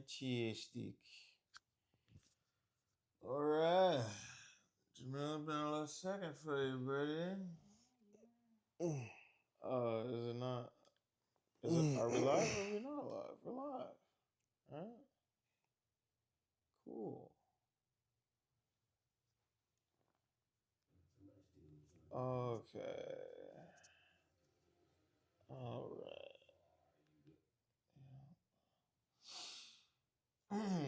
cheese stick. All right. Jamil, been a little second for you, buddy. Is it not? Is it? Are we live or are we not live? We're live. All right. Cool. Okay. All right.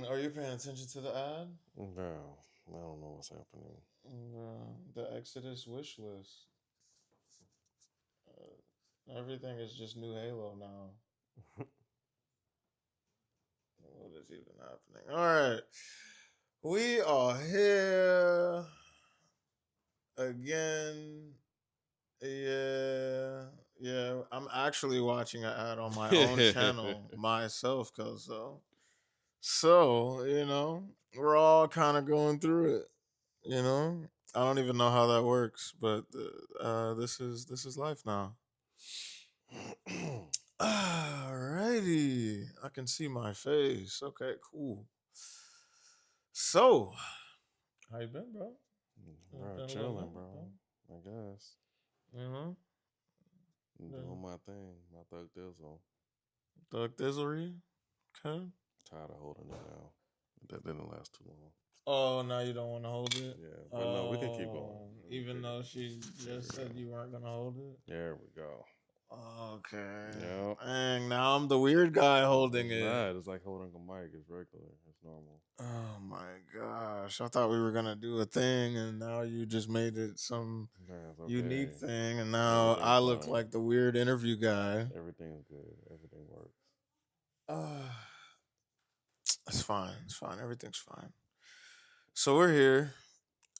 Are you paying attention to the ad? No, I don't know what's happening. The Exodus wish list. Everything is just new Halo now. What is even happening? All right. We are here again. Yeah. Yeah. I'm actually watching an ad on my own channel myself, cuz so, we're all kind of going through it, you know? I don't even know how that works, but this is life now. Alrighty. I can see my face. Okay, cool. So, how you been, bro? Bro, Been a little chilling, minute, bro. I guess. You know? I'm doing my thing, my thug dizzle. Thug Dizzlery? Okay. Tired of holding it now. That didn't last too long. Oh, now you don't want to hold it? Yeah, but no, we can keep going. Even though she just said you weren't going to hold it? There we go. Okay. Yep. Dang, now I'm the weird guy holding It's it. not. It's like holding a mic. It's regular. It's normal. Oh my gosh. I thought we were going to do a thing and now you just made it some It's okay. unique thing and now Everything's I look fine. like the weird interview guy. Everything's good. Everything works. It's fine. It's fine. Everything's fine. So we're here.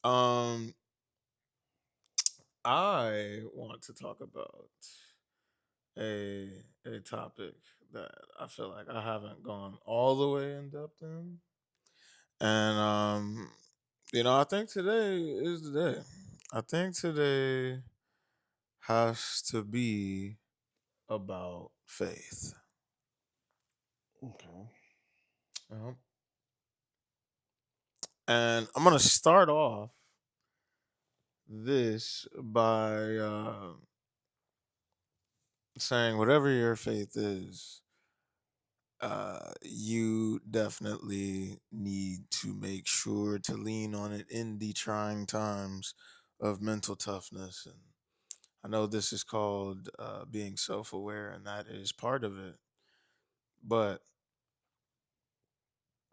Um I want to talk about a a topic that I feel like I haven't gone all the way in depth in. And I think today is the day. I think today has to be about faith. Okay. Uh-huh. And I'm gonna start off this by saying whatever your faith is, you definitely need to make sure to lean on it in the trying times of mental toughness. And I know this is called being self aware, and that is part of it. But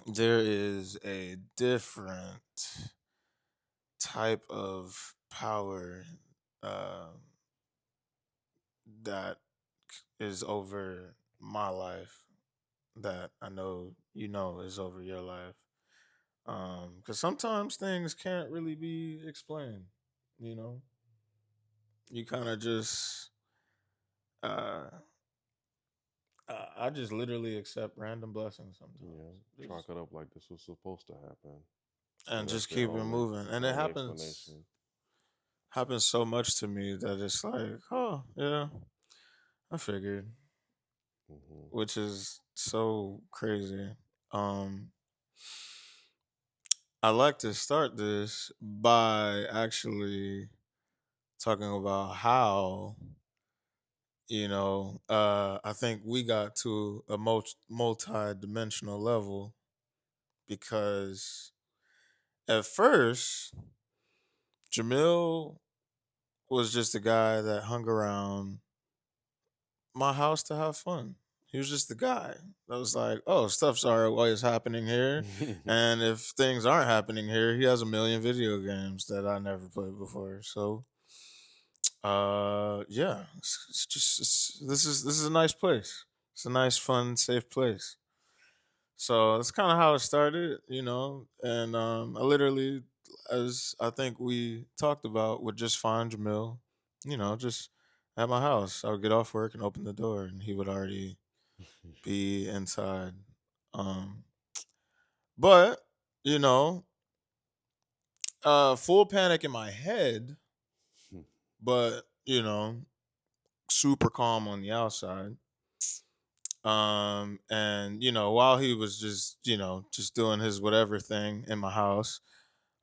there is a different type of power uh, that is over my life that I know is over your life. Because sometimes things can't really be explained. You know, you kind of just, uh, I just literally accept random blessings sometimes. Yeah. Chalk it up like this was supposed to happen. And That's just the keep it moving. And it only happens so much to me that it's like, oh yeah, I figured, Mm-hmm. which is so crazy. Um, I like to start this by actually talking about how I think we got to a multi-dimensional level because at first Jamil was just a guy that hung around my house to have fun. He was just the guy that was like, oh, stuff's always happening here. And if things aren't happening here, he has a million video games that I never played before. So, yeah, this is a nice place. It's a nice, fun, safe place. So that's kind of how it started. And I literally, as I think we talked about, would just find Jamil, just at my house. I would get off work and open the door, and he would already be inside. Um, but you know, full panic in my head, but super calm on the outside. And while he was just just doing his whatever thing in my house,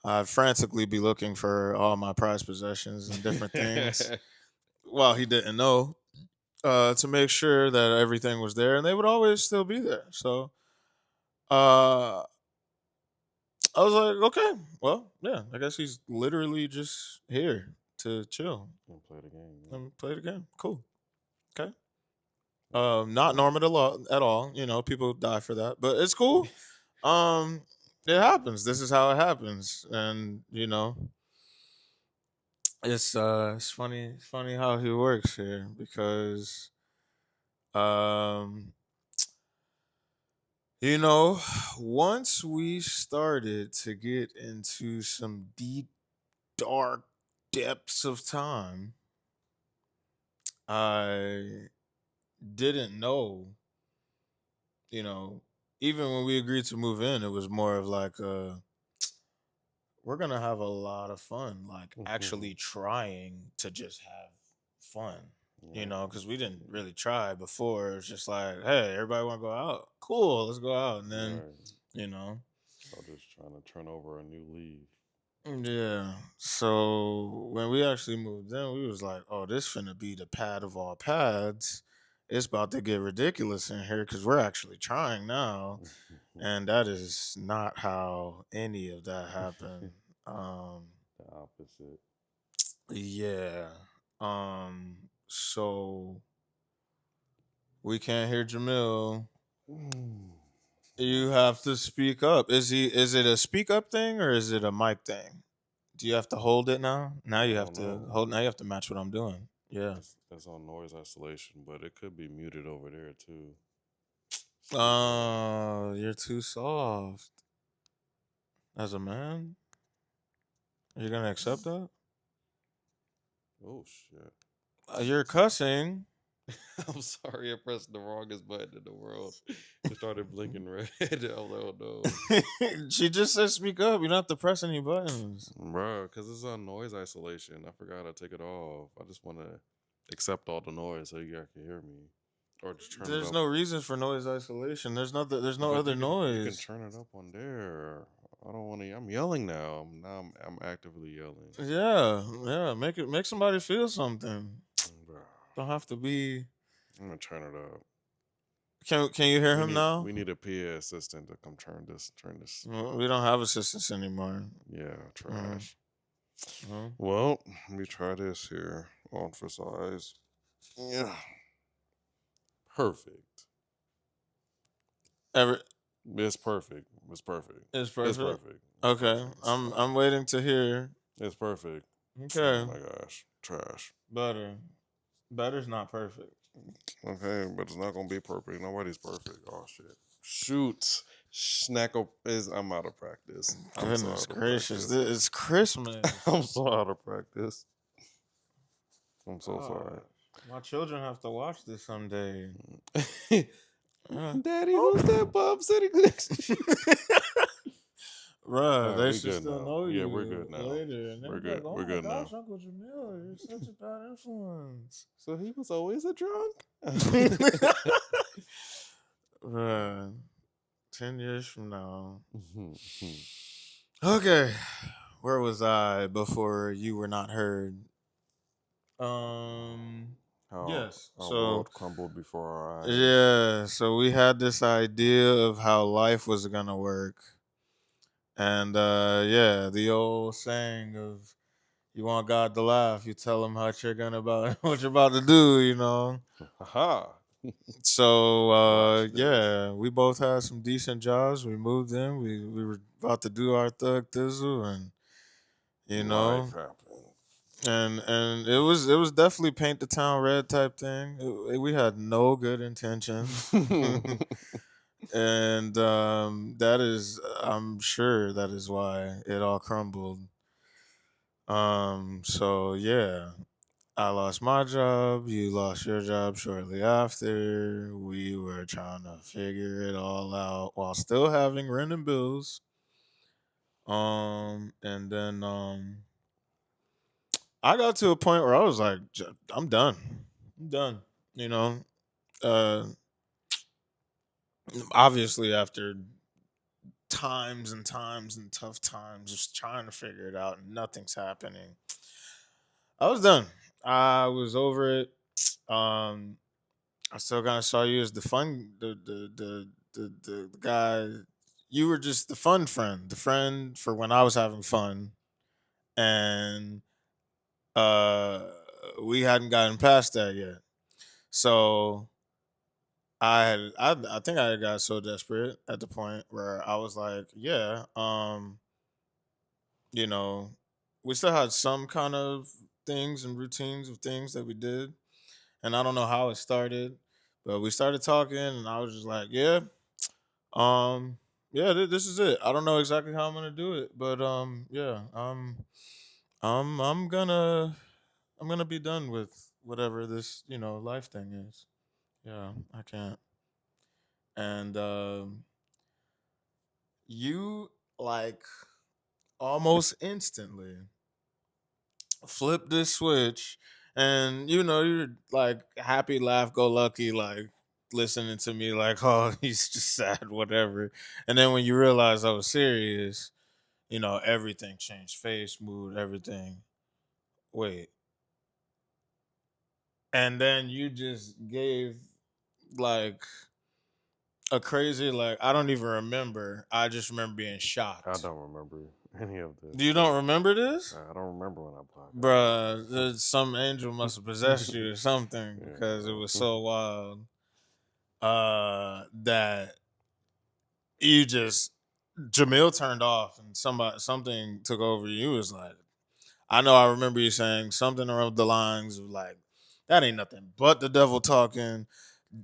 I'd frantically be looking for all my prized possessions and different things while he didn't know, to make sure that everything was there, and they would always still be there. So uh, I was like, okay, well, yeah, I guess he's literally just here to chill And play the game. Yeah. and play the game. Cool. Okay. Okay. Not Cool. normal at all. People die for that, but it's cool. Um, it happens. This is how it happens, and it's funny. It's funny how he works here because um, you know, once we started to get into some deep, dark depths of time, I didn't know, you know, even when we agreed to move in, it was more of like we're gonna have a lot of fun, like actually trying to just have fun, Yeah. because we didn't really try before. It was just like, hey, everybody want to go out? Cool, let's go out, and then Right. you know, So just trying to turn over a new leaf. yeah. So when we actually moved in, we was like, oh, this finna be the pad of all pads. It's about to get ridiculous in here because we're actually trying now, and that is not how any of that happened. Um, The opposite. yeah. So we can't hear Jamil. Mm. You have to speak up. Is it a speak up thing or is it a mic thing? Do you have to hold it now? Now I you have don't to know. hold. Now you have to match what I'm doing. Yeah. It's on noise isolation, but it could be muted over there too. Speak up. Oh, you're too soft. As a man, are you gonna accept that? Oh shit. You're cussing. I'm sorry, I pressed the wrongest button in the world. It started blinking red. I was like, oh no. She just said speak up. You don't have to press any buttons. Bro, because it's on noise isolation. I forgot to take it off. I just want to accept all the noise so you guys can hear me. Or just turn it There's up. no reason for noise isolation. There's nothing. There's no But other you can noise. turn it up on there. I don't want to. I'm yelling now. I'm actively yelling. Yeah, yeah. Make somebody feel something. Bro, Don't have to be. I'm gonna turn it up. Can you hear We him need now? we need a PA assistant to come turn this. Well, we don't have assistants anymore. Yeah, Mm, trash. mm. Well, let me try this here. On for size. Yeah, perfect. Every It's perfect. It's perfect. It's It's perfect. perfect. It's Okay, perfect. It's I'm fine. waiting to hear. It's perfect. Oh Okay, my gosh, trash. better. Better's not perfect. Okay, but it's not gonna be perfect. Nobody's perfect. Oh shit. Shoot. Snackle is. I'm out of practice. I'm so Goodness out of gracious, practice. it's Christmas. I'm so out of practice. I'm so sorry. God, my children have to watch this someday. Daddy, Oh. who's that bum sitting next to you? All Bruh, right, they we should good still now. know Yeah, we're you good now. later. And they'll We're be like, good. oh We're my good gosh, now. Uncle Jamil, you're such a bad influence. So he was always a drunk. Bruh, 10 years from now. Okay, where was I before you were not heard? Um, how yes. our So, world crumbled before our eyes. yeah, so we had this idea of how life was gonna work. And yeah, the old saying of you want God to laugh, you tell him what you're gonna about what you're about to do. Haha. So Watch this. yeah, we both had some decent jobs. We moved in. We were about to do our thug thizzle, and you Life know, happened. and it was definitely paint the town red type thing. We had no good intentions. And that is, I'm sure that is why it all crumbled. So yeah, I lost my job, you lost your job shortly after. We were trying to figure it all out while still having rent and bills. And then I got to a point where I was like, I'm done. I'm done. You know, uh Obviously, after times and times and tough times, just trying to figure it out and nothing's happening. I was done. I was over it. Um, I still kind of saw you as the fun, the guy. You were just the fun friend, the friend for when I was having fun, and uh, we hadn't gotten past that yet. So I think I got so desperate at the point where I was like, yeah, you know, we still had some kind of things and routines of things that we did, and I don't know how it started, but we started talking, and I was just like, yeah, um, yeah, this is it. I don't know exactly how I'm gonna do it, but yeah, I'm gonna be done with whatever this life thing is. Yeah, I can't. And you like almost instantly flip this switch, and you're like happy, laugh go lucky, like listening to me like, oh, he's just sad, whatever. And then when you realize I was serious, everything changed, face, mood, everything. Wait. And then you just gave like a crazy, like, I don't even remember. I just remember being I shocked. don't remember any of this. You don't remember this? I don't remember when I blacked Bruh, out. some angel must have possessed you or something because it was Yeah. so wild. That you just Jamil turned off and something took over you. It was like, I know I remember you saying something around the lines of like, that ain't nothing but the devil talking.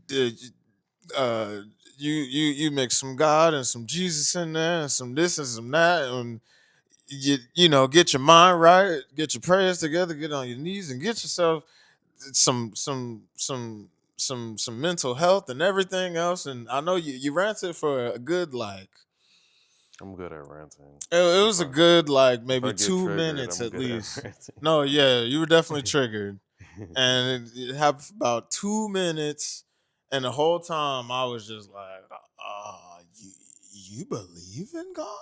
Did uh you mix some God and some Jesus in there and some this and some that, and get your mind right, get your prayers together, get on your knees and get yourself some mental health and everything else. And I know you ranted for a good, like, I'm good at ranting. it If was a I good, like, if I maybe get two triggered, minutes I'm at good at least. No, ranting. yeah, you were definitely triggered. And it happened for about 2 minutes, and the whole time I was just like, you believe in God?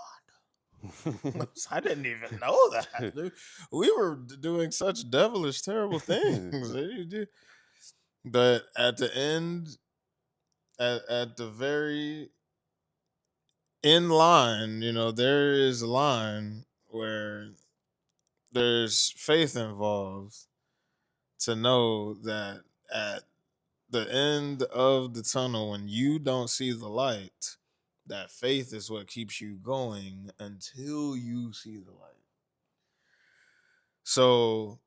I didn't even know that. Dude. We were doing such devilish, terrible things. But at the end, at the very in line, there is a line where there's faith involved to know that at the end of the tunnel, when you don't see the light, that faith is what keeps you going until you see the light. So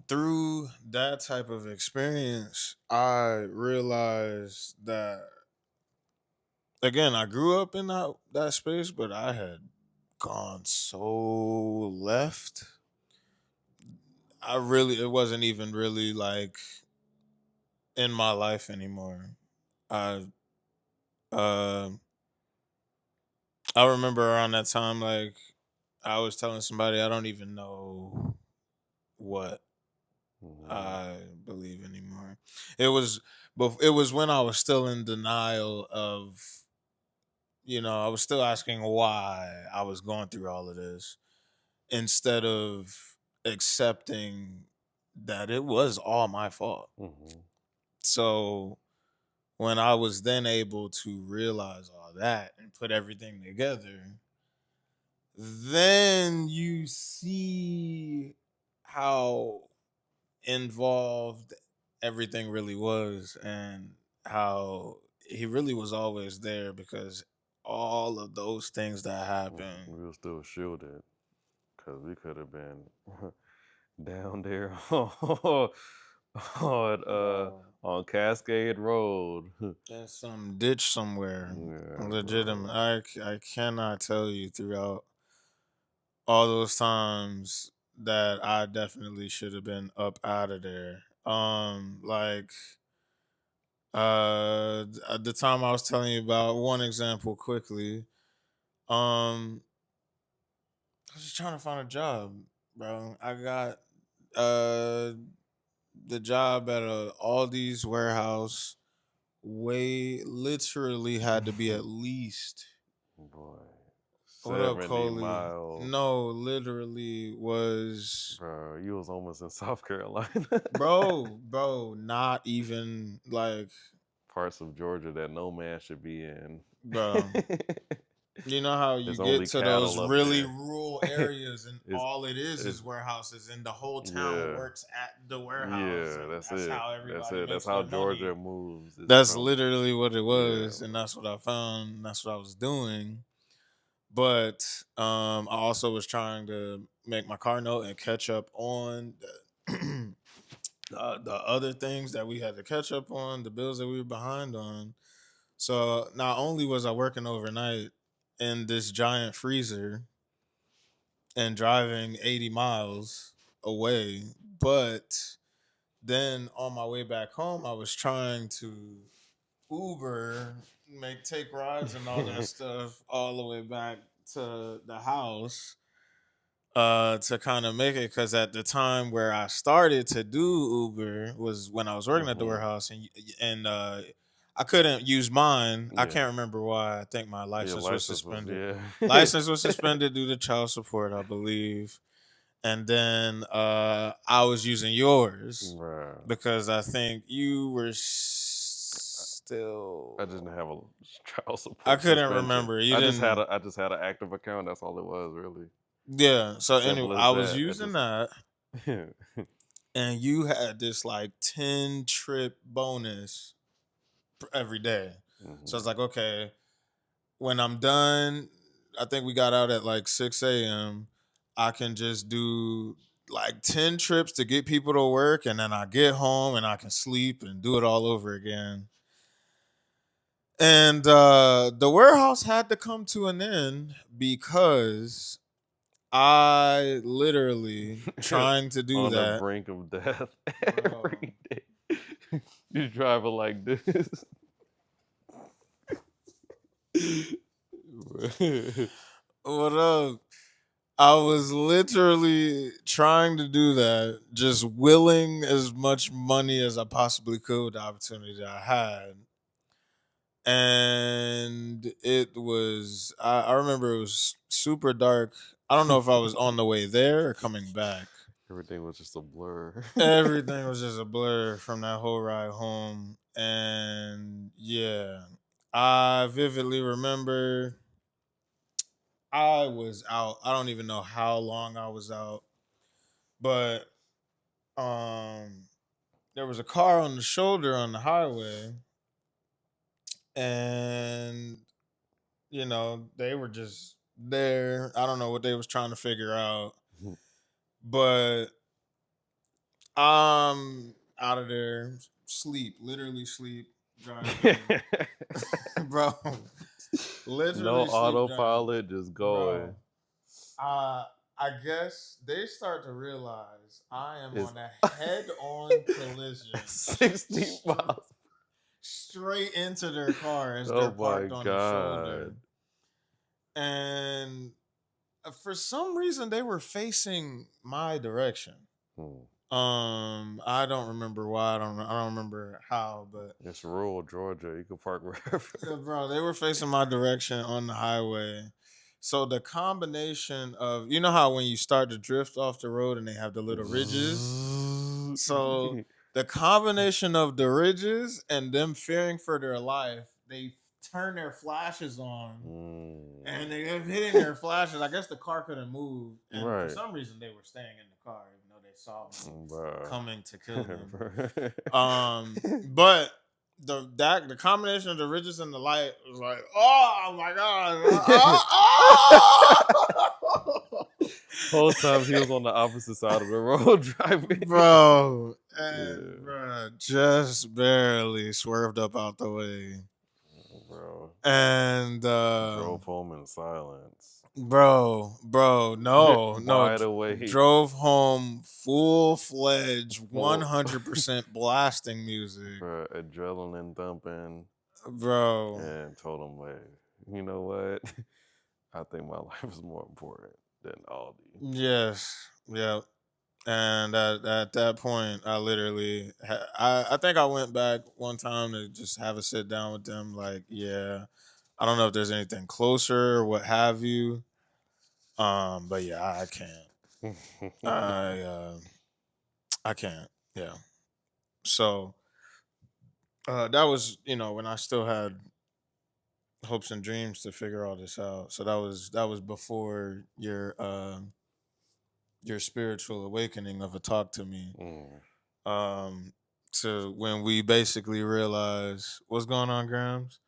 through that type of experience, I realized that, again, I grew up in that space, but I had gone so left. It wasn't even really like in my life anymore. I uh I remember around that time, like, I was telling somebody I don't even know what Mhm. I believe anymore. It was, but it was when I was still in denial of, I was still asking why I was going through all of this instead of accepting that it was all my fault. Mhm. So when I was then able to realize all that and put everything together, then you see how involved everything really was, and how he really was always there, because all of those things that happened. We were still shielded because we could have been down there on Bro, on Cascade Road. in some ditch somewhere. Yeah, Legitimate. bro. I cannot tell you throughout all those times that I definitely should have been up out of there. Like, the time I was telling you about, one example quickly. Um, I was just trying to find a job, bro. I got uh the job at a Aldi's warehouse literally had to be at least. Boy, What up, 70 Coley? miles. No, literally was, Bro, you was almost in South Carolina. bro, not even like, Parts of Georgia that no man should be in. bro. You know how you There's get only to those cattle up really there. rural areas and it's, all it is it's, warehouses and the whole town yeah. works at the warehouse Yeah, and that's that's it. how That's everybody it. That's makes how their money. Georgia moves. Is That's from literally what it yeah, was, and that's what I found. And that's what I was doing. But I also was trying to make my car note and catch up on the other things that we had to catch up on, the bills that we were behind on. So not only was I working overnight in this giant freezer and driving 80 miles away, but then on my way back home, I was trying to Uber, take rides and all that stuff all the way back to the house to kind of make it, because at the time where I started to do Uber was when I was working at the hmm warehouse, and I couldn't use mine. I yeah. can't remember why. I think my Your license was license was suspended. yeah. License was suspended due to child support, I believe. And then I was using yours Bruh. because I think you were I didn't still. have a child I support couldn't suspension. remember. You didn't. I just had an active account. That's all it was, really. Yeah. So anyway, Simple as I was that. I using just that, and you had this like 10 trip bonus every day. So hmm it's like, okay, when I'm done, I think we got out at like 6 a.m. I can just do like 10 trips to get people to work, and then I get home and I can sleep and do it all over again. And the warehouse had to come to an end because I literally trying to do on the that, brink of death bro. every day. You driving like this. What up? I was literally trying to do that, just willing as much money as I possibly could with the opportunity that I had. And it was, I remember it was super dark. I don't know if I was on the way there or coming back. Everything was just a blur. Everything was just a blur from that whole ride home. And yeah, I vividly remember I was out. I don't even know how long I was out, but um there was a car on the shoulder on the highway, and they were just there. I don't know what they was trying to figure out, but I'm out of there, sleep, literally sleep driving. Bro, No literally sleep driving. autopilot, just Bro, going. uh I guess they start to realize I am It's on a head-on collision 60 miles. straight into their car as they're Oh my parked on the god. shoulder. And for some reason they were facing my direction. Hmm. I don't remember why. I don't remember how, but It's rural Georgia. You can park wherever. bro, they were facing my direction on the highway. So the combination of, how when you start to drift off the road and they have the little ridges. So the combination of the ridges and them fearing for their life, they turn their flashes on, Mm. and they kept hitting their flashes. I guess the car couldn't move, and for Right. some reason they were staying in the car, even though they saw me Bruh. coming to kill them. But the combination of the ridges and the light was like, oh my god, Whole time he was on the opposite side of the road driving. bro, and Yeah. bro, just barely swerved up out the way, Bro. and Drove home in silence. bro, no, Wide awake. drove home full-fledged, 100% blasting music, Bro, adrenaline thumping. bro. And told him, like, you know what? I think my life is more important than Aldi. Yes, yeah. And at that point, I literally, I think I went back one time to just have a sit down with them. Like, yeah, I don't know if there's anything closer or what have you. But yeah, I can't. I I can't. Yeah. So that was, when I still had hopes and dreams to figure all this out. So that was before your spiritual awakening of a talk to me. Mm. Um, to when we basically realize what's going on, Grams.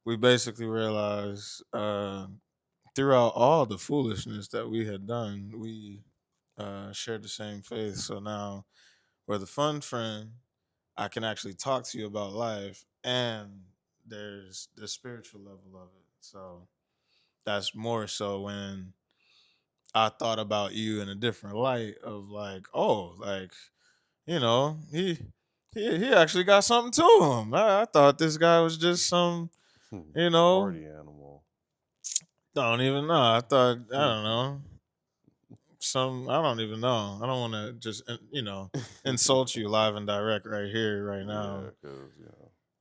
We basically realized throughout all the foolishness that we had done, we shared the same faith. So now we're the fun friend. I can actually talk to you about life, and there's the spiritual level of it. So that's more so when I thought about you in a different light of like, oh, like, he actually got something to him. I thought this guy was just some, you know, Party animal. don't even know. I thought, I don't know, I don't even know. I don't want to just, insult you live and direct right here, right Yeah, now. because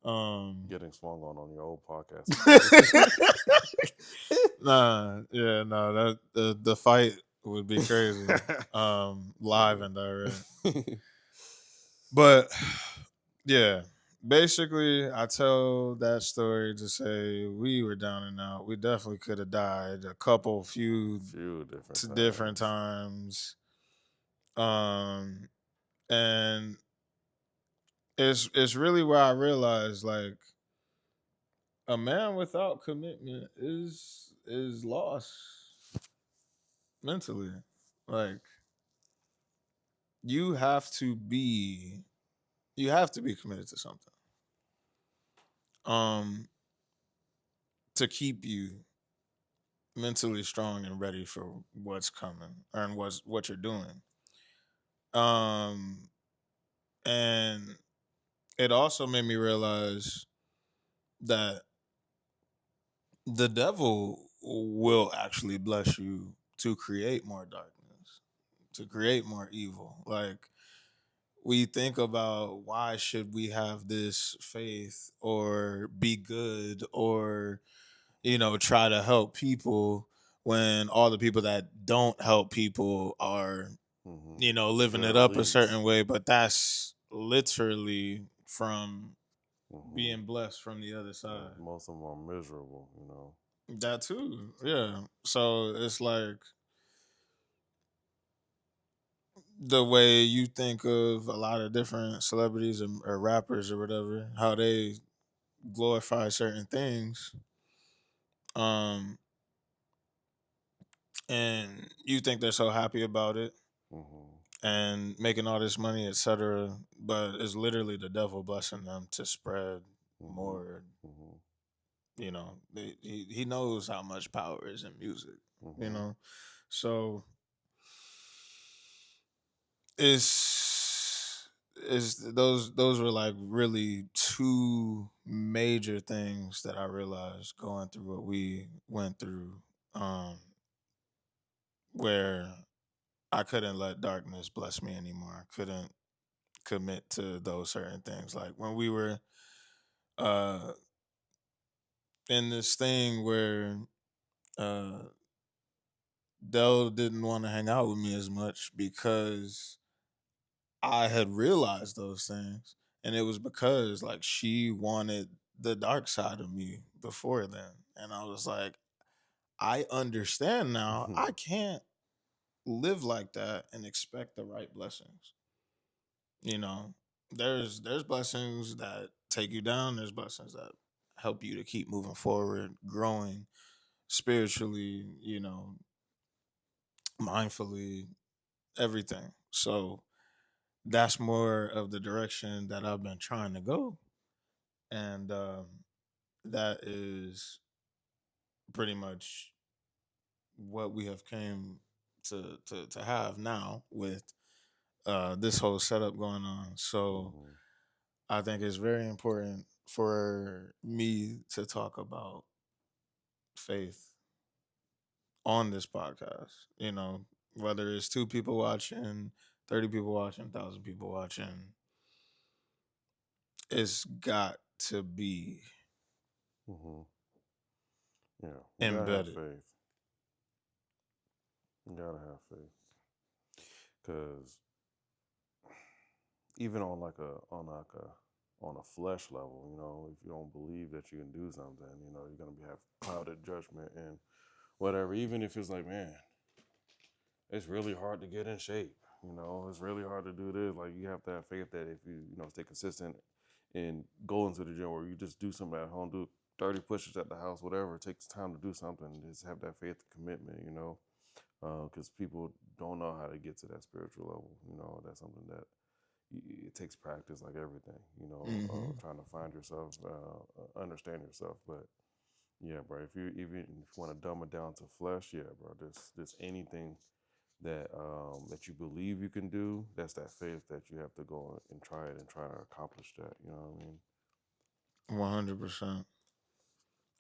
Um, getting swung on your old podcast is crazy. nah, yeah, no, that the fight would be crazy. Live Yeah. and direct. But yeah, basically, I tell that story to say we were down and out. We definitely could have died a couple, few Few different to different times. times. Um, and it's really where I realized like a man without commitment is lost mentally. Like you have to be you have to be committed to something. Um, to keep you mentally strong and ready for what's coming and what you're doing. Um, and it also made me realize that the devil will actually bless you to create more darkness, to create more evil. Like we think about why should we have this faith or be good or try to help people when all the people that don't help people are Hmm. living it Their up a elites. certain way, but that's literally from Hmm. being blessed from the other Yeah, side. most of them are miserable. That too, yeah. So it's like the way you think of a lot of different celebrities or rappers or whatever, how they glorify certain things, um, and you think they're so happy about it Hmm. and making all this money, etc. But it's literally the devil blessing them to spread Hmm. more. Hmm. He knows how much power is in music. You Hmm. know, so it's those were like really two major things that I realized going through what we went through, um, where I couldn't let darkness bless me anymore. I couldn't commit to those certain things. Like when we were uh in this thing where uh Dell didn't want to hang out with me as much because I had realized those things. And it was because like she wanted the dark side of me before then. And I was like, I understand now. Hmm. I can't live like that and expect the right blessings. You know, there's blessings that take you down, there's blessings that help you to keep moving forward, growing spiritually, mindfully, everything. So that's more of the direction that I've been trying to go. And that is pretty much what we have came to have now with this whole setup going on. So Hmm. I think it's very important for me to talk about faith on this podcast. Whether it's two people watching, 30 people watching, 1,000 people watching. It's got to be Hmm. Yeah, you gotta have embedded. faith. You gotta have faith, because even on a flesh level, if you don't believe that you can do something, you're gonna have clouded judgment and whatever. Even if it's like, man, it's really hard to get in shape. It's really hard to do this. Like, you have to have faith that if you stay consistent and go into the gym, or you just do something at home, do 30 pushes at the house, whatever. It takes time to do something. Just have that faith and commitment, because people don't know how to get to that spiritual level. That's something that it takes practice, like everything. Hmm. Trying to find yourself, understand yourself. But yeah, bro, if you want to dumb it down to flesh, yeah, bro, there's anything that you believe you can do. That's that faith that you have to go and try it and try to accomplish that. You know what I mean? 100%.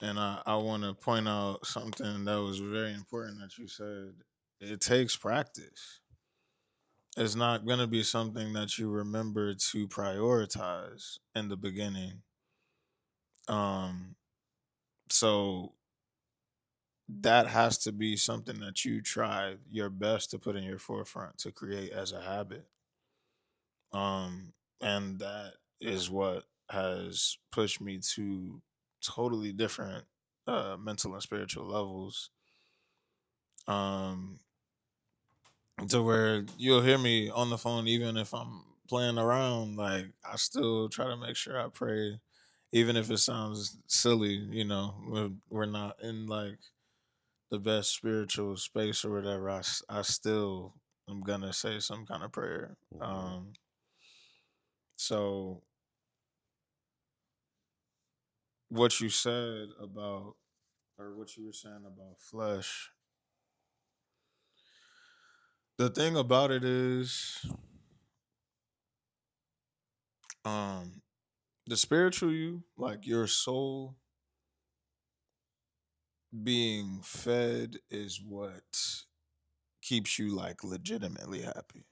And I want to point out something that was very important that you said. It takes practice. It's not going to be something that you remember to prioritize in the beginning. Um, so that has to be something that you try your best to put in your forefront to create as a habit. And that is what has pushed me to totally different mental and spiritual levels. Um, to where you'll hear me on the phone even if I'm playing around. Like, I still try to make sure I pray, even if it sounds silly. We're not in like the best spiritual space or whatever. I still am gonna say some kind of prayer. Hmm. So what you said about, or what you were saying about flesh, the thing about it is, um, the spiritual you, like your soul being fed, is what keeps you like legitimately happy.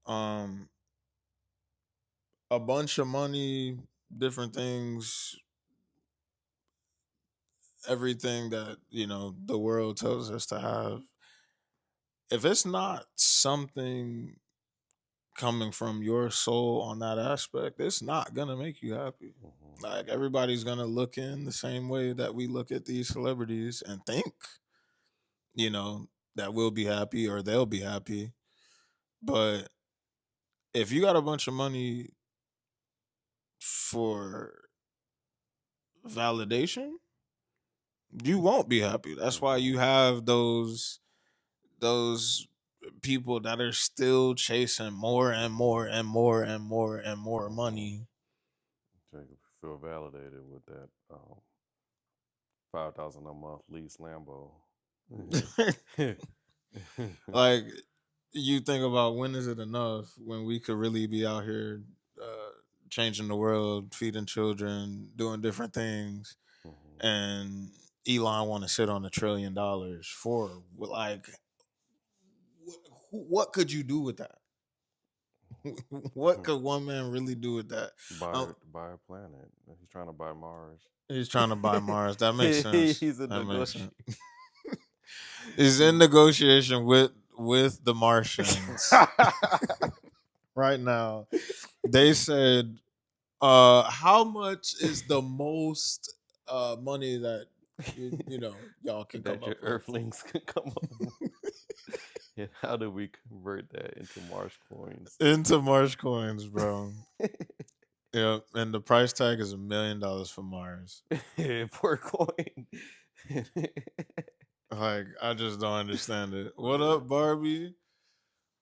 Um, a bunch of money, different things, everything that the world tells us to have, if it's not something coming from your soul on that aspect, it's not gonna make you happy. Hmm. Like, everybody's gonna look in the same way that we look at these celebrities and think, you know, that we'll be happy or they'll be happy. But if you got a bunch of money for validation, you won't be happy. That's why Hmm. you have those people that are still chasing more and more and more and more and more Hmm. money. So you feel validated with that 5,000 a month lease Lambo. Like, you think about, when is it enough when we could really be out here uh, changing the world, feeding children, doing different things, Hmm. and Elon want to sit on $1 trillion for, like, what could you do with that? What could one man really do with that? Um, Buy a planet. He's trying to buy Mars. he's trying to buy Mars. That makes sense. He's a That makes sense. negotiator. He's in negotiation with the Martians right now. They said, how much is the most money that y'all can come That your up with Earthlings could come up with. And how do we convert that into Mars coins? into Mars coins, bro? Yeah, and the price tag is $1 million for Mars. Per coin. Like, I just don't understand it. What Yeah. up, Barbie?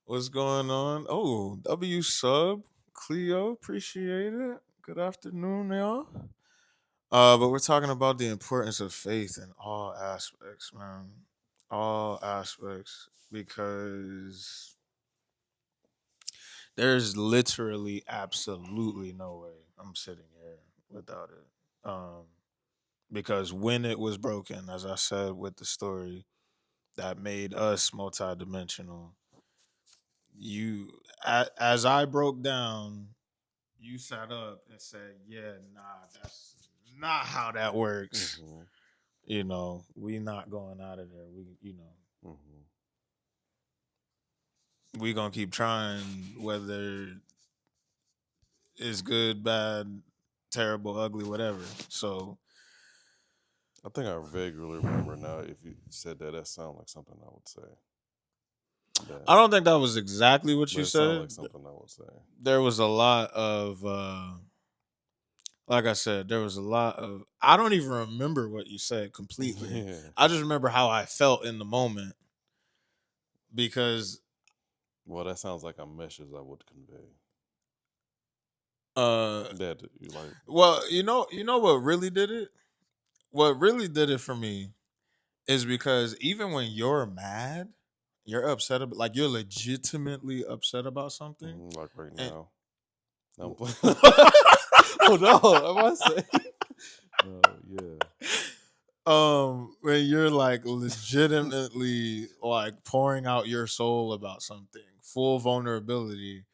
What's going on? Oh, W sub Cleo, appreciate it. Good afternoon, y'all. But we're talking about the importance of faith in all aspects, man. All aspects, because there's literally absolutely no way I'm sitting here without it. Because when it was broken, as I said with the story that made us multidimensional, you as I broke down, you sat up and said, "Yeah, nah, that's not how that works." Mm-hmm. We not going out of there. Mm-hmm. We gonna keep trying, whether it's good, bad, terrible, ugly, whatever. So I think I vaguely remember now. If you said that, that sounds like something I would say. That, I don't think that was exactly what but you it sounds said. like something I would say. There was a lot of like I said, there was a lot of I don't even remember what you said completely. Yeah. I just remember how I felt in the moment because Well, that sounds like a message I would convey. uh That you like. well, you know what really did it? What really did it for me is because even when you're mad, you're upset about like you're legitimately upset about something. Like right And now. No, I'm playing. Oh no! Am I saying? No, yeah. when you're like legitimately like pouring out your soul about something, full vulnerability,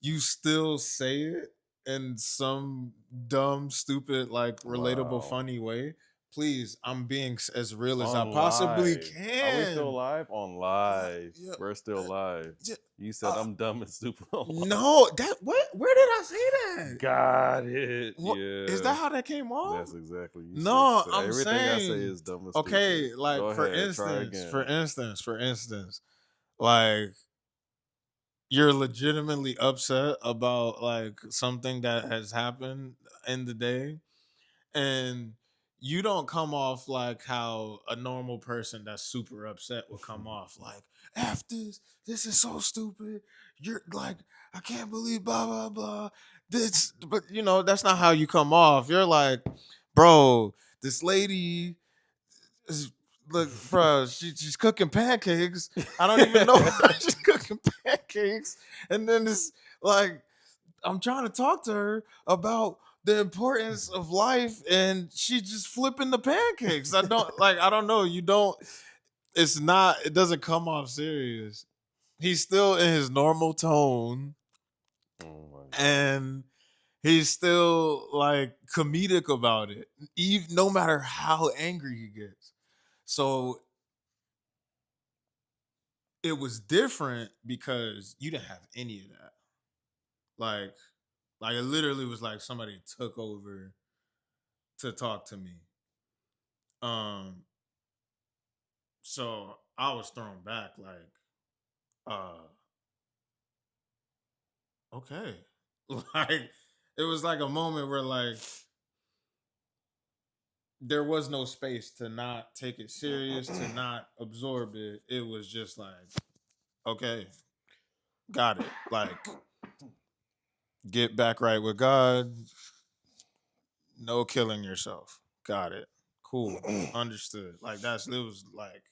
you still say it in some dumb, stupid, like relatable, Wow. funny way. Please, I'm being as real as I On possibly live. Are we still can. live? On Like, live. yeah, We're still live. j- You said uh, I'm dumb and stupid on live. no, that what? Where did I say that? Got it. What is Yeah. that? How that came off? That's exactly you said. No, I'm Everything I say saying is dumb and stupid. okay. Go Like ahead. Try again. for instance, like you're legitimately upset about like something that has happened in the day, and you don't come off like how a normal person that's super upset would come off like F this is so stupid, you're like I can't believe blah blah blah this, but that's not how you come off. You're like, bro, this lady is, look, bro, she's cooking pancakes. I don't even know why she's cooking pancakes, and then it's like I'm trying to talk to her about the importance of life, and she just flipping the pancakes. I don't know. You don't. It's not. It doesn't come off serious. He's still in his normal tone, Oh my god. and he's still like comedic about it, even no matter how angry he gets. So it was different because you didn't have any of that. Like, like it literally was like somebody took over to talk to me. Um, so I was thrown back like, uh, okay. Like it was like a moment where like there was no space to not take it serious, to not absorb it. It was just like, okay, got it. Like get back right with God, no killing yourself. Got it. Cool. Understood. Like it was like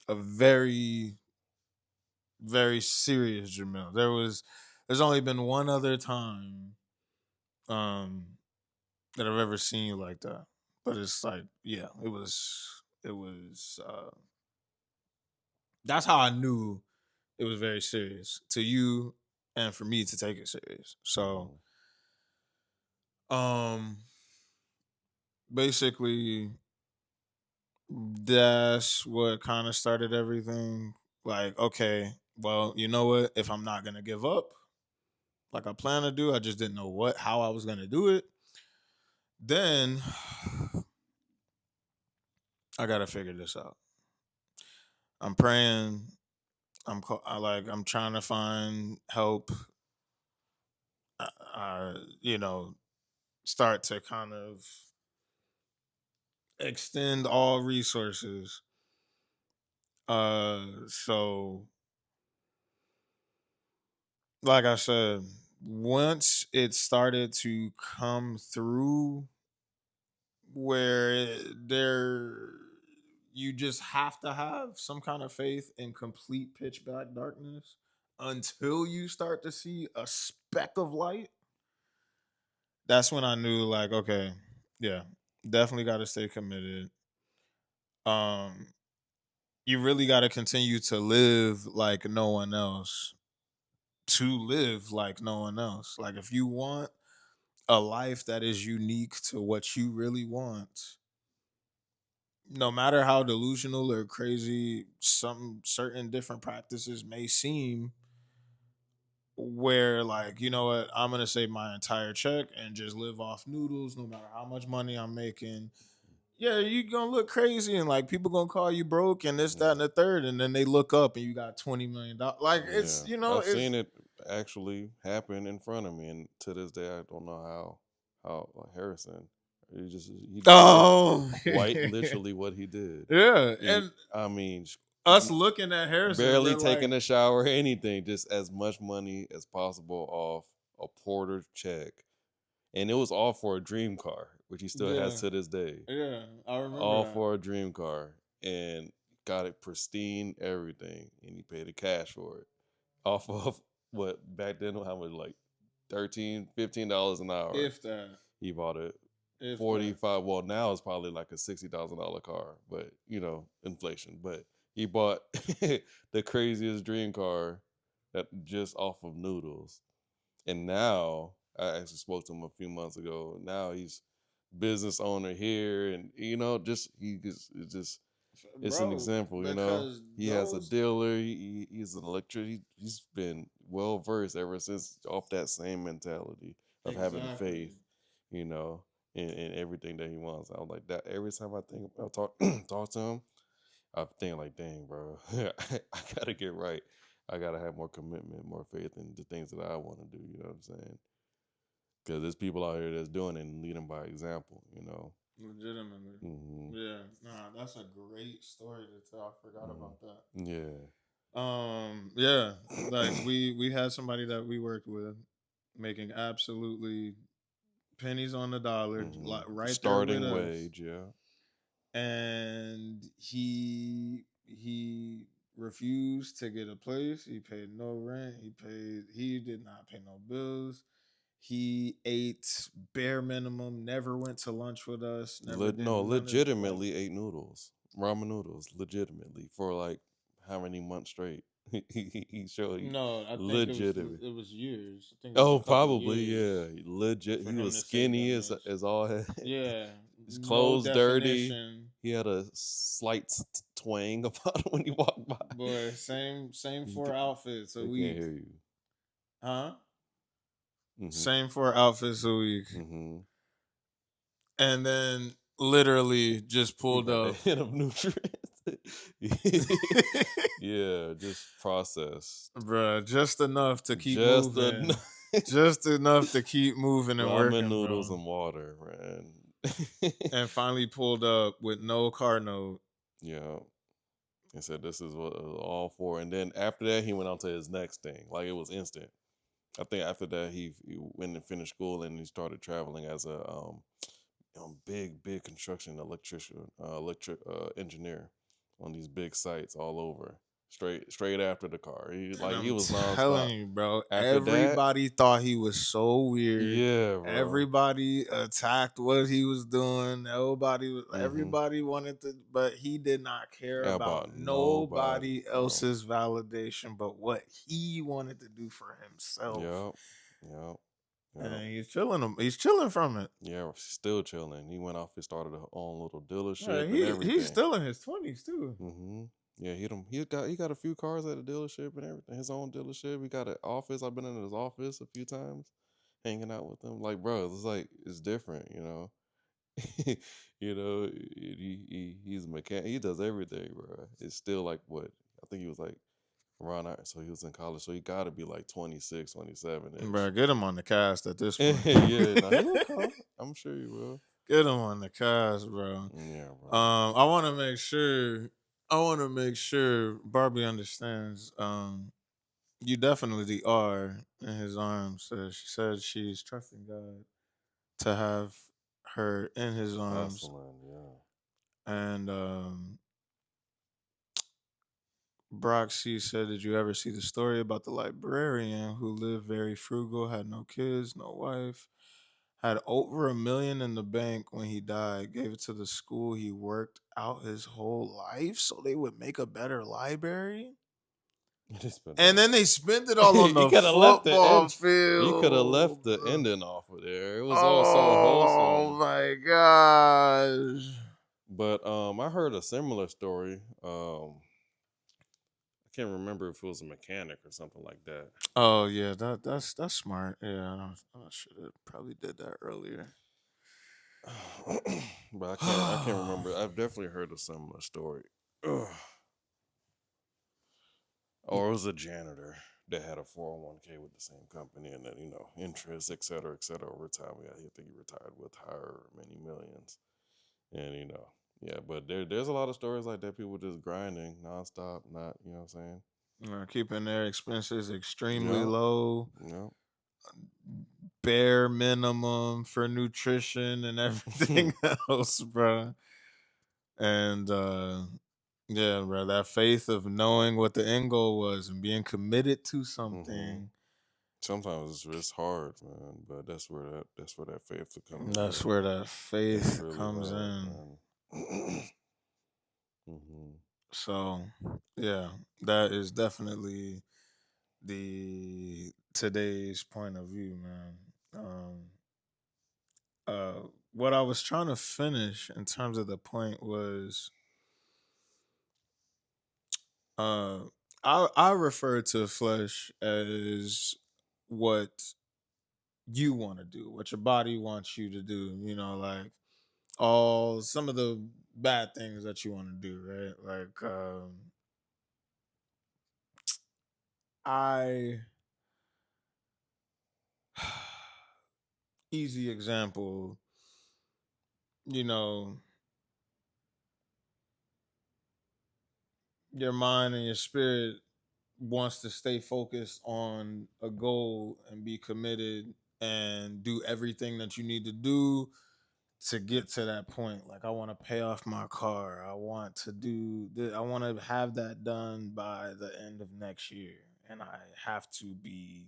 a very, very serious Jamil. There's only been one other time um that I've ever seen you like that. But it's like, yeah, it was that's how I knew it was very serious to you and for me to take it serious. So Mhm. um basically that's what kind of started everything. Like, okay, well, you know what? If I'm not gonna give up like I plan to do, I just didn't know how I was gonna do it. Then I gotta figure this out. I'm praying. I'm trying to find help. You know, start to kind of extend all resources. So like I said, once it started to come through where there you just have to have some kind of faith in complete pitch black darkness until you start to see a speck of light. That's when I knew like, okay, yeah, definitely got to stay committed. um you really got to continue to live like no one else, to live like no one else. Like if you want a life that is unique to what you really want, no matter how delusional or crazy some certain different practices may seem, where like, you know what, I'm gonna save my entire check and just live off noodles no matter how much money I'm making. Yeah, you gonna look crazy and like people gonna call you broke and this, that, Yeah, and the third, and then they look up and you got $20 million. Like yeah. it's, you know, I've it's seen it actually happen in front of me, and to this day, I don't know how like Harrison, he did oh quite literally what he did. yeah. He, And I mean, us looking at Harrison, barely we're like, taking a shower or anything, just as much money as possible off a porter check. And it was all for a dream car, which he still has yeah, to this day. yeah, I remember All that. for a dream car. And got it pristine, everything. And he paid the cash for it. Off of what back then, how much, like 13 $15 an hour. If that, He bought it if that. 45. Well, now it's probably like a $60,000 car, but inflation. But he bought the craziest dream car that just off of noodles. And now I actually spoke to him a few months ago. Now he's business owner here, and just it's just it's an Bro, example. because He has a those dealer. He's an electrician. He's been well versed ever since, off that same mentality of having exactly. faith. You know. In everything that he wants. I was like that every time I think I talk to him, I'm thinking like, dang, bro, I gotta get right. I gotta have more commitment, more faith in the things that I want to do. You know what I'm saying? Because there's people out here that's doing it and leading by example. Legitimately. Hmm. Yeah, nah, that's a great story to tell. I forgot Hmm. about that. Yeah. Yeah, like we had somebody that we worked with making absolutely pennies on the dollar, Hmm. like right there with Starting us, wage. Yeah. and he refused to get a place. He paid no rent. He did not pay no bills. He ate bare minimum, never went to lunch with us, never did No, none of like, legitimately ate noodles, ramen noodals, legitimately for like how many months straight? He showed he no, I think legitimate. it was years. I think it was a Oh, couple probably, yeah. years Legit. for He him was to save that skinny much. as all hell. Yeah, His no clothes dirty. definition. He had a slight twang about him when he walked by. Boy, same He four outfits a they can't week. hear you. Huh? Mm-hmm. Same four outfits a week. Mm-hmm. And then literally just He pulled got that up. hit of nutrients. Yeah, just processed. Bruh, just enough to keep Just moving. enough. Just enough to keep moving and Ramen working, noodles bro. and water, man. And finally pulled up with no car note. Yeah. He said this is what it was all for. And then after that, he went on to his next thing. Like it was instant. I think after that, he went and finished school and he started traveling as a big construction electrician, electric engineer on these big sites all over. Straight after the car, And he I'm was telling nonstop. you, bro, After that, everybody thought he was so weird. yeah, bro. Everybody attacked what he was doing. Mm-hmm. Everybody wanted to, but he did not care about About nobody, nobody bro. else's validation but what he wanted to do for himself. Yep, yep, yep. And he's chilling from it. Yeah, still chilling. He went off and started his own little Right, dealership and he's everything. still in his 20s too. Hmm. Yeah, he got a few cars at the dealership and everything. His own dealership. He got an office. I've been in his office a few times, hanging out with him. Like, bro, it's like it's different, you know. He's a mechanic. He does everything, bro. It's still like what I think he was like around our, so he was in college, so he got to be like 26, 27 ish. Bro, get him on the cast at this point. Yeah, no, he will come. I'm sure he will. Get him on the cast, bro. Yeah, bro. I want to make sure. I want to make sure Barbie understands. You definitely are in his arms. She said she's trusting God to have her in his arms. Hustling, yeah. And Brock C said, "Did you ever see the story about the librarian who lived very frugal, had no kids, no wife, Had over 1 million in the bank when he died, gave it to the school he worked out his whole life so they would make a better library. They spent And all then they spent it that. all on You the could have left the football end. You could have field. left the ending off of there. It was all so Oh wholesome. my gosh. But I heard a similar story. I can't remember if it was a mechanic or something like that. Oh yeah, that's smart. Yeah, I should have probably did that earlier. But I can't remember. I've definitely heard a similar story. Ugh. Or it was a janitor that had a 401k with the same company, and then interest, et cetera, et cetera. Over time, I think he retired with however many millions, and yeah. But there's a lot of stories like that. People just grinding nonstop, not what I'm saying. Keeping their expenses extremely Yep, low, yep. bare minimum for nutrition and everything else, bro. And yeah, bro, that faith of knowing what the end goal was and being committed to hmm something. Sometimes it's hard, man, but that's where that faith will come in That's at. where that It's faith really comes hard, in. man. hmm So yeah, that is definitely the today's point of view, man. What I was trying to finish in terms of the point was uh I refer to flesh as what you want to do, what your body wants you to do, like all some of the bad things that you want to do, right? Like I easy example, you know, your mind and your spirit wants to stay focused on a goal and be committed and do everything that you need to do to get to that point. Like I want to pay off my car. I want to do I want to have that done by the end of next year. And I have to be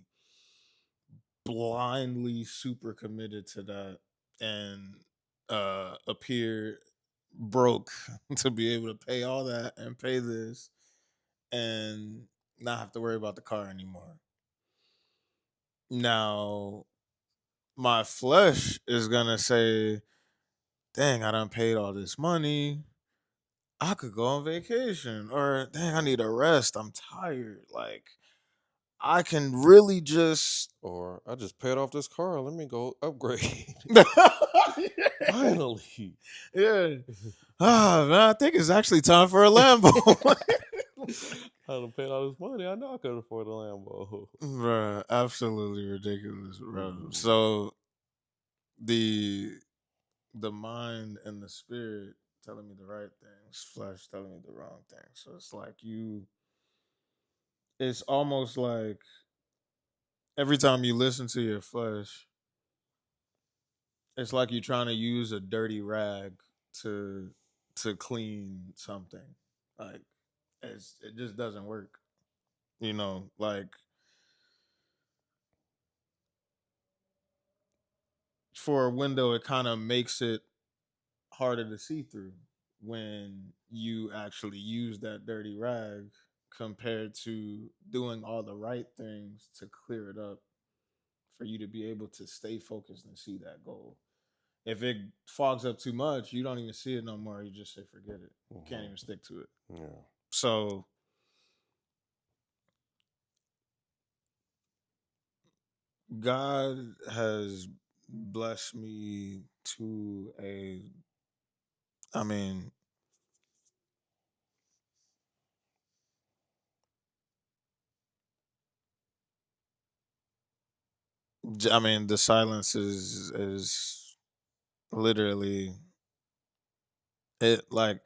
blindly super committed to that and appear broke to be able to pay all that and pay this and not have to worry about the car anymore. Now, my flesh is gonna say, dang, I done paid all this money. I could go on vacation. Or dang, I need a rest. I'm tired. Like I can really just Or I just paid off this car. Let me go upgrade. yeah. Finally. Yeah. Ah, man, I think it's actually time for a Lambo. I done paid all this money. I know I could afford a Lambo. Bruh, absolutely ridiculous, bro. hmm So the the mind and the spirit telling me the right things, flesh telling me the wrong things. So it's like it's almost like every time you listen to your flesh, it's like you're trying to use a dirty rag to to clean something. Like it just doesn't work. Like for a window, it kind of makes it harder to see through when you actually use that dirty rag compared to doing all the right things to clear it up for you to be able to stay focused and see that goal. If it fogs up too much, you don't even see it no more. You just say forget it. You can't even stick to it. Yeah. So God has blessed me to I mean, the silence is literally it. Like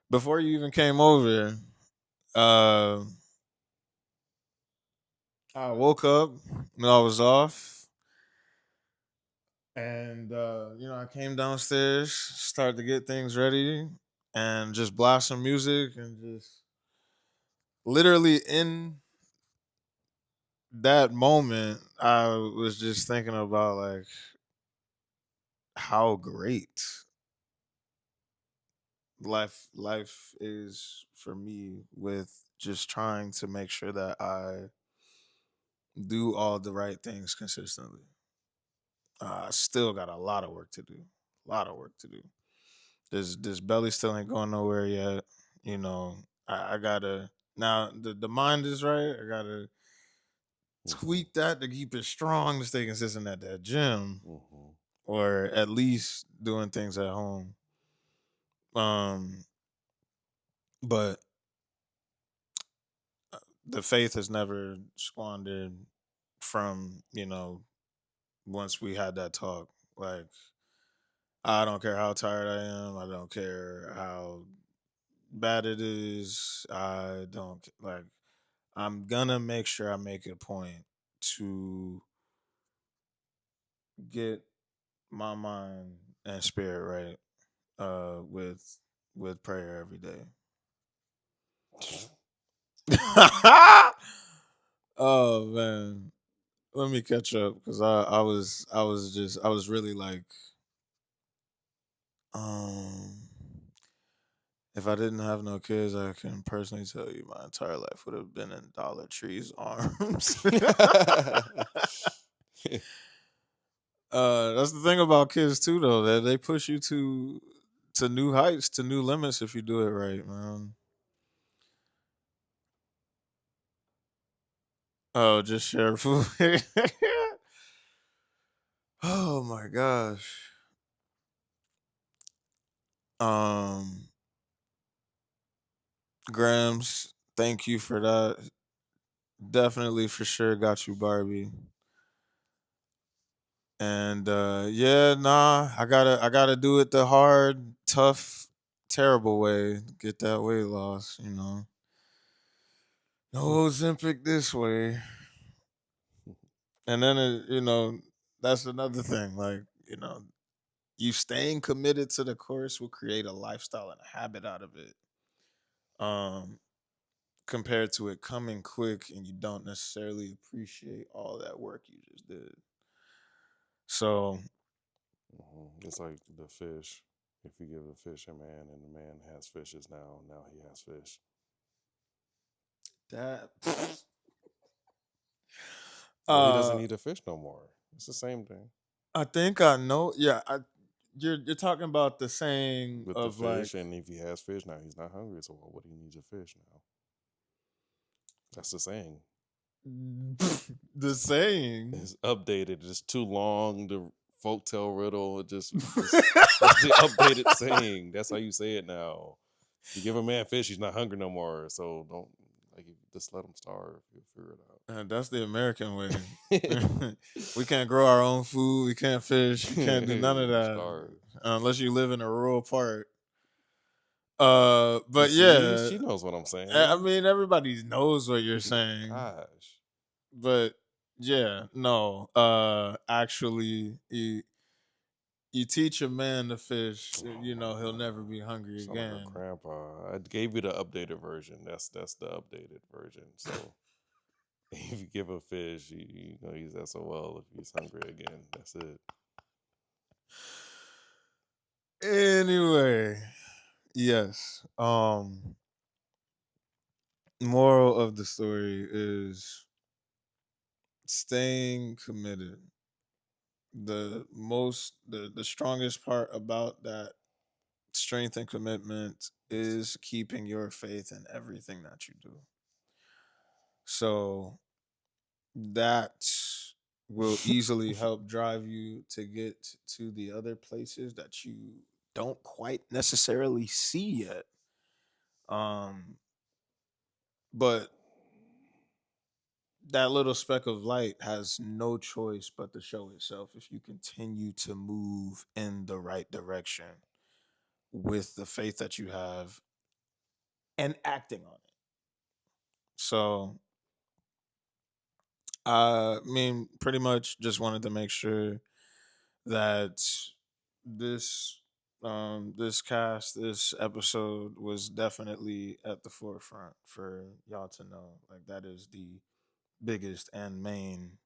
before you even came over, uh, I woke up and I was off, and I came downstairs, started to get things ready, and just blast some music, and just literally in that moment, I was just thinking about like how great life is for me with just trying to make sure that I do all the right things consistently. I still got a lot of work to do. A lot of work to do. This belly still ain't going nowhere yet. You know, I gotta now the mind is right. I gotta Hmm. tweak that to keep it strong to stay consistent at that gym, Hmm. or at least doing things at home. Um, but the faith has never squandered from once we had that talk. Like I don't care how tired I am. I don't care how bad it is. I don't like. I'm gonna make sure I make it a point to get my mind and spirit right with prayer every day. Oh man, let me catch up because I was really like um if I didn't have no kids, I can personally tell you my entire life would have been in Dollar Tree's arms. That's the thing about kids too, though, that they push you to new heights, to new limits if you do it right, man. Oh, just share food. Oh my gosh. Um, Grams, thank you for that. Definitely for sure got you Barbie. And yeah, nah, I gotta do it the hard, tough, terrible way. Get that weight loss, you know. No Ozempic this way. And then that's another thing. Like, you staying committed to the course will create a lifestyle and a habit out of it. Um, compared to it coming quick and you don't necessarily appreciate all that work you just did. So It's like the fish. If you give a fish a man and the man has fishes now he has fish. that Well, he doesn't uh need a fish no more. It's the same thing I think I know. Yeah, you're talking about the saying with the of like fish, and if he has fish now, he's not hungry. So why would he need your fish now? That's the saying. the saying. It's updated. It's too long. The folktale riddle. Just that's the updated saying. That's how you say it now. You give a man fish, he's not hungry no more. So don't like just let him starve. You'll figure That's the American way. it We can't grow our own food. We can't fish. You can't do none of out. that Starve. unless you live in a rural part. You But see, yeah, she knows what I'm I saying. mean everybody knows what you're saying. Gosh. But yeah, no. Actually, you teach a man to fish, Oh my he'll never be god. hungry Sound like a again. grandpa. I gave you the updated version. That's the updated version. So if you give a fish, you gonna use SOL if he's hungry again. That's it. Anyway, yes. Moral of the story is staying committed. The strongest part about that strength and commitment is keeping your faith in everything that you do. So that will easily help drive you to get to the other places that you don't quite necessarily see yet. Um, but that little speck of light has no choice but to show itself if you continue to move in the right direction with the faith that you have and acting on it. So, I mean, pretty much just wanted to make sure that this this episode was definitely at the forefront for y'all to know. Like that is the biggest and main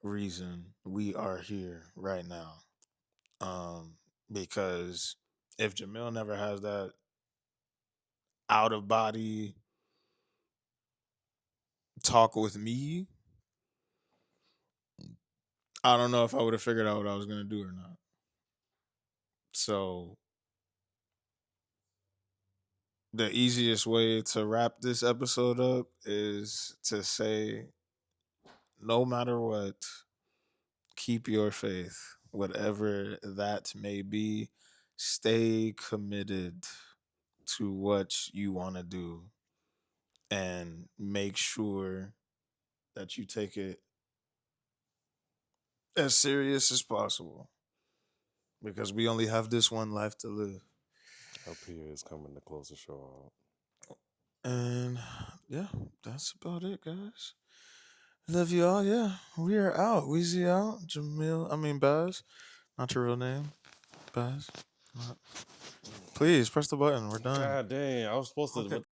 reason we are here right now. Um, because if Jamil never has that out of body talk with me, I don't know if I would have figured out what I was gonna do or not. So the easiest way to wrap this episode up is to say, no matter what, keep your faith, whatever that may be. Stay committed to what you want to do and make sure that you take it as serious as possible because we only have this one life to live. Up here is coming to close the show out. And yeah, that's about it, guys. Love you all. Yeah, we are out. Weezy out. Jamil, I mean Baz, not your real name, Baz. Not- Please press the button. We're done. God dang, I was supposed to. Okay.